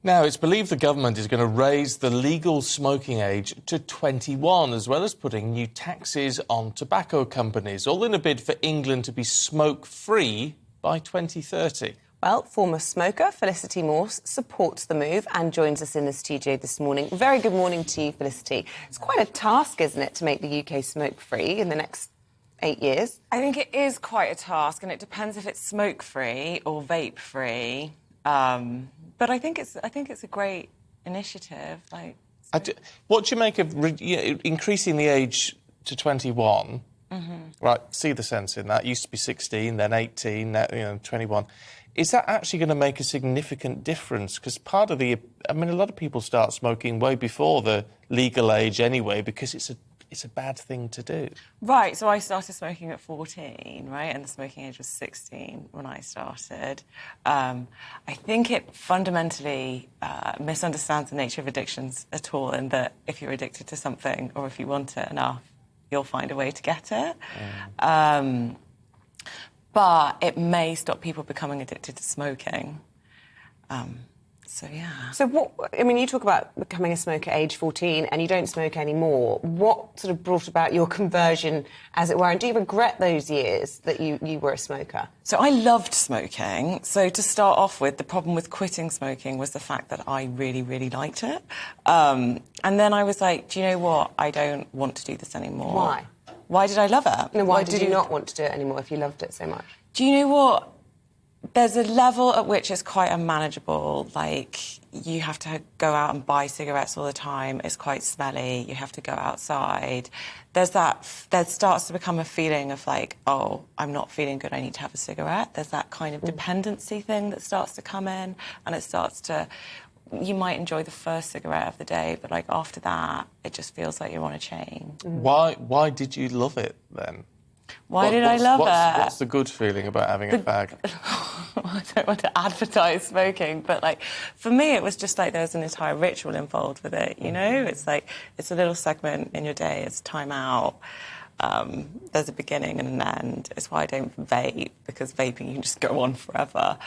Now, it's believed the government is going to raise the legal smoking age to 21, as well as putting new taxes on tobacco companies, all in a bid for England to be smoke-free by 2030. Well, former smoker Felicity Morse supports the move and joins us in the studio this morning. Very good morning to you, Felicity. It's quite a task, isn't it, to make the UK smoke-free in the next 8 years? I think it is quite a task, and it depends if it's smoke-free or vape-free. But I think it's a great initiative. What do you make of increasing the age to 21? Mm-hmm. Right, see the sense in that. It used to be 16, then 18, now 21. Is that actually going to make a significant difference? Because part of a lot of people start smoking way before the legal age anyway, because it's a bad thing to do. Right, so I started smoking at 14, right, and the smoking age was 16 when I started. I think it fundamentally misunderstands the nature of addictions at all, in that if you're addicted to something or if you want it enough, you'll find a way to get it. But it may stop people becoming addicted to smoking. So you talk about becoming a smoker at age 14 and you don't smoke anymore. What sort of brought about your conversion, as it were? And do you regret those years that you were a smoker? So I loved smoking. So to start off with, the problem with quitting smoking was the fact that I really, really liked it. And then I was like, do you know what? I don't want to do this anymore. Why? Why did I love it? No, why did you not want to do it anymore if you loved it so much? Do you know what? There's a level at which it's quite unmanageable. Like, you have to go out and buy cigarettes all the time. It's quite smelly. You have to go outside. There starts to become a feeling of like, oh, I'm not feeling good, I need to have a cigarette. There's that kind of dependency thing that starts to come in, and it starts to... You might enjoy the first cigarette of the day, but like after that, it just feels like you're on a chain. Why did you love it then? Why did I love it? What's the good feeling about having a fag? I don't want to advertise smoking, but like for me, it was just like there was an entire ritual involved with it. You know, it's like it's a little segment in your day. It's time out. There's a beginning and an end. It's why I don't vape, because vaping you can just go on forever.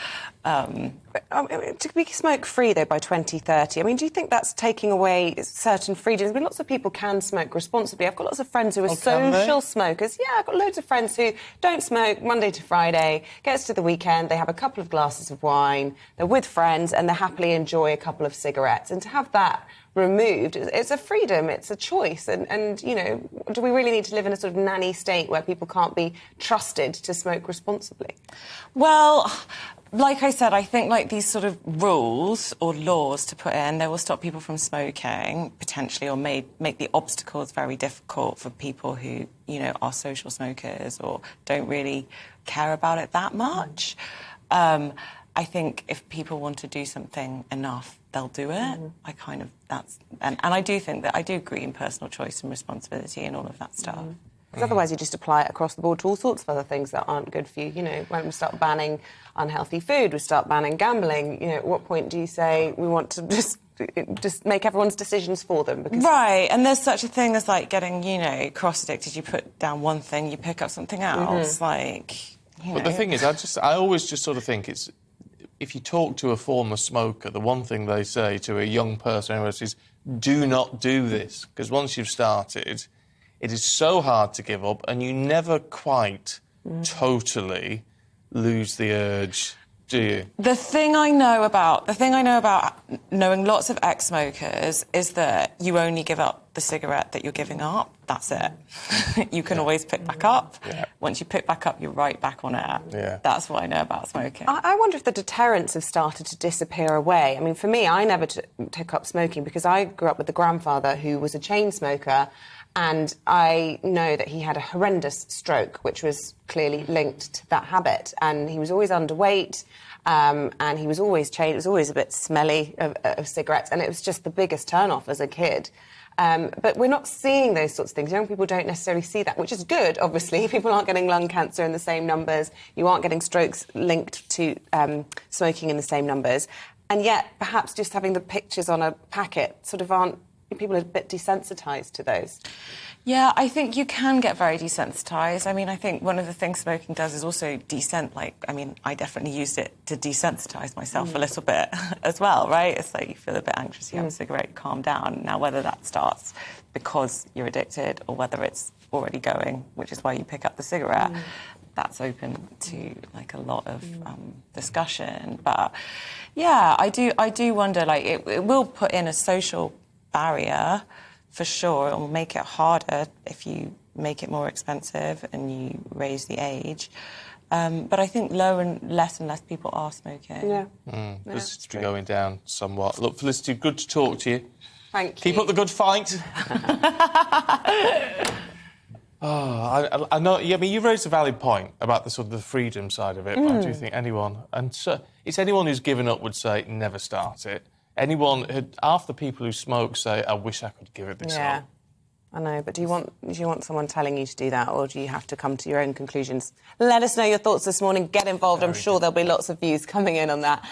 To be smoke-free, though, by 2030, I mean, do you think that's taking away certain freedoms? I mean, lots of people can smoke responsibly. I've got lots of friends who are social smokers. Yeah, I've got loads of friends who don't smoke Monday to Friday, gets to the weekend, they have a couple of glasses of wine, they're with friends, and they happily enjoy a couple of cigarettes. And to have that removed, it's a freedom, it's a choice. And, you know, do we really need to live in a sort of nanny state where people can't be trusted to smoke responsibly? Well, like I said, I think like these sort of rules or laws to put in, they will stop people from smoking, potentially, or make the obstacles very difficult for people who, you know, are social smokers or don't really care about it that much. I think if people want to do something enough, they'll do it. And I do think that I do agree in personal choice and responsibility and all of that stuff. Because otherwise you just apply it across the board to all sorts of other things that aren't good for you. You know, when we start banning unhealthy food, we start banning gambling. You know, at what point do you say we want to just make everyone's decisions for them? Because... Right, and there's such a thing as, like, getting, you know, cross-addicted. You put down one thing, you pick up something else, like, you know. But the thing is, I always just sort of think it's... If you talk to a former smoker, the one thing they say to a young person is, do not do this, because once you've started... It is so hard to give up, and you never quite totally lose the urge, do you? The thing I know about knowing lots of ex-smokers is that you only give up the cigarette that you're giving up. That's it. You can always pick back up. Yeah. Once you pick back up, you're right back on it. Yeah. That's what I know about smoking. I wonder if the deterrents have started to disappear away. I mean, for me, I never took up smoking because I grew up with a grandfather who was a chain smoker. And I know that he had a horrendous stroke, which was clearly linked to that habit. And he was always underweight, and he was always chained. It was always a bit smelly of cigarettes, and it was just the biggest turn-off as a kid. But we're not seeing those sorts of things. Young people don't necessarily see that, which is good, obviously. People aren't getting lung cancer in the same numbers. You aren't getting strokes linked to smoking in the same numbers. And yet, perhaps just having the pictures on a packet sort of aren't people are a bit desensitised to those. Yeah, I think you can get very desensitised. I mean, I think one of the things smoking does is also I definitely used it to desensitise myself a little bit as well, right? It's like you feel a bit anxious, you have a cigarette, calm down. Now, whether that starts because you're addicted or whether it's already going, which is why you pick up the cigarette, that's open to, like, a lot of discussion. But, yeah, I do wonder, like, it will put in a social barrier, for sure. It will make it harder if you make it more expensive and you raise the age. But I think less and less people are smoking. Yeah. It's going down somewhat. Look, Felicity, good to talk to you. Thank you. Keep up the good fight. I know. Yeah, I mean, you raised a valid point about the sort of the freedom side of it. But I do think anyone who's given up would say never start it. Half the people who smoke say, I wish I could give it this up. I know, but do you want someone telling you to do that, or do you have to come to your own conclusions? Let us know your thoughts this morning. Get involved. I'm sure there'll be lots of views coming in on that.